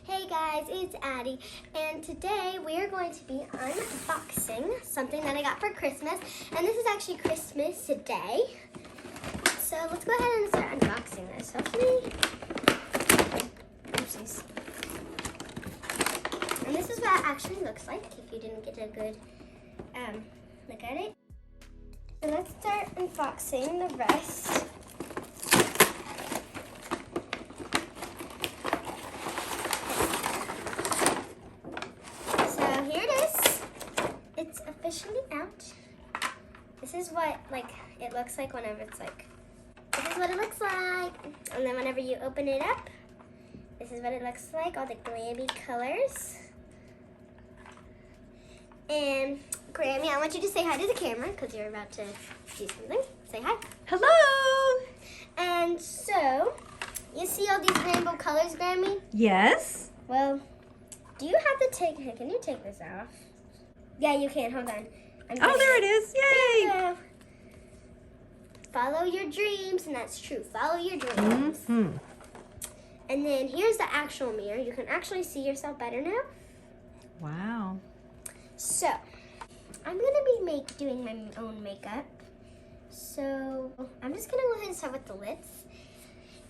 Hey guys, it's Addie, and today we are going to be unboxing something that I got for Christmas, and this is actually Christmas today. So let's go ahead and start unboxing this. Hopefully, oopsies. And this is what it actually looks like if you didn't get a good look at it. So let's start unboxing the rest. It's officially out. This is what it looks like whenever it's this is what it looks like. And then whenever you open it up, this is what it looks like, all the glammy colors. And Grammy, I want you to say hi to the camera because you're about to do something. Say hi. Hello. And so, you see all these rainbow colors, Grammy? Yes. Well, do you have to can you take this off? Yeah, you can. Hold on. Oh, there it is. Yay! There you go. Follow your dreams, and that's true. Follow your dreams. Mm-hmm. And then here's the actual mirror. You can actually see yourself better now. Wow. So, I'm going to be doing my own makeup. So, I'm just going to go ahead and start with the lips.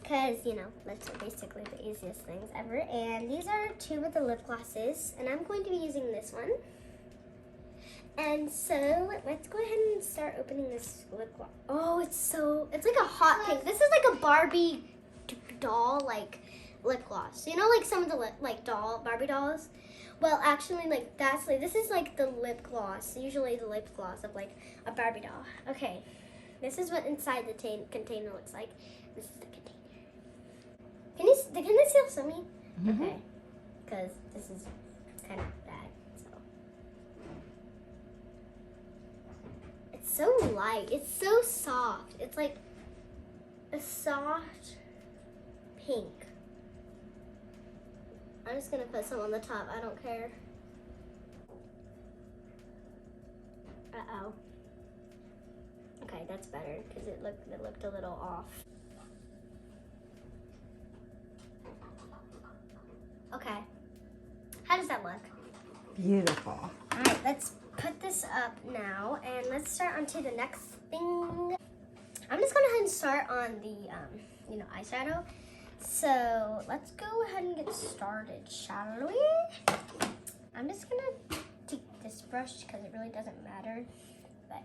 Because, lips are basically the easiest things ever. And these are two of the lip glosses. And I'm going to be using this one. And so, let's go ahead and start opening this lip gloss. Oh, it's like a hot pink. This is like a Barbie doll, lip gloss. You know, some of the Barbie dolls? Well, actually, this is the lip gloss. Usually the lip gloss of a Barbie doll. Okay, this is what inside the container looks like. This is the container. Can this still see me? Mm-hmm. Okay, because this is kind of bad. So light. It's so soft. It's like a soft pink. I'm just gonna put some on the top. I don't care. Uh-oh. Okay, that's better because it looked a little off. Okay. How does that look? Beautiful. All right, let's put this up now, and let's start on to the next thing. I'm just going to go ahead and start on the, eyeshadow. So let's go ahead and get started, shall we? I'm just going to take this brush because it really doesn't matter, but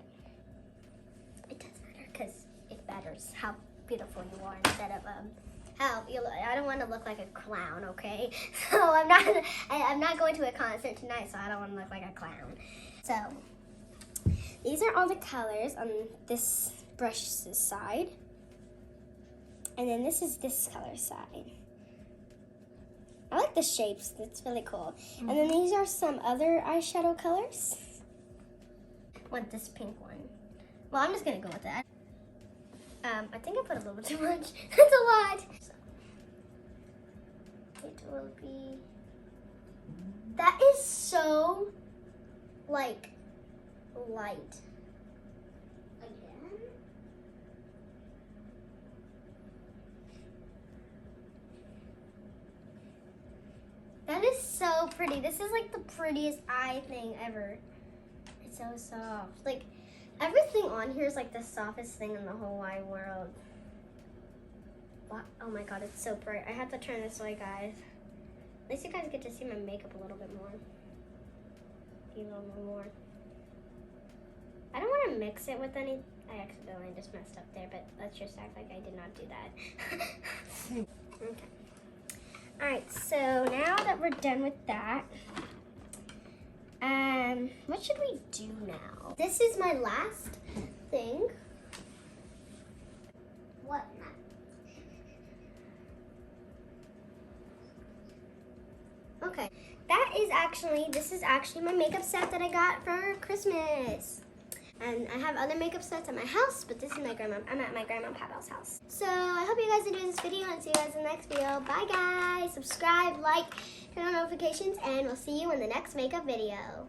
it does matter because it matters how beautiful you are instead of how you look. I don't want to look like a clown, okay? So I'm not going to a concert tonight, so I don't want to look like a clown. So these are all the colors on this brush's side, and then this is this color side. I like the shapes. It's really cool. Mm-hmm. And then these are some other eyeshadow colors. I want this pink one. Well, I'm just gonna go with that. I think I put a little bit too much. That's a lot. So, it will be. That is so, light. Again. That is so pretty. This is the prettiest eye thing ever. It's so soft. Everything on here is the softest thing in the whole wide world. Wow. Oh my god, it's so bright. I have to turn this way, guys. At least you guys get to see my makeup a little bit more. A little more. I don't want to mix it with any. I accidentally just messed up there, but let's just act like I did not do that. Okay. Alright, so now that we're done with that, what should we do now? This is my last thing. What now? Okay, this is actually my makeup set that I got for Christmas. And I have other makeup sets at my house, but this is I'm at my grandma and papa's house. So I hope you guys enjoyed this video, and see you guys in the next video. Bye guys, subscribe, like, turn on notifications, and we'll see you in the next makeup video.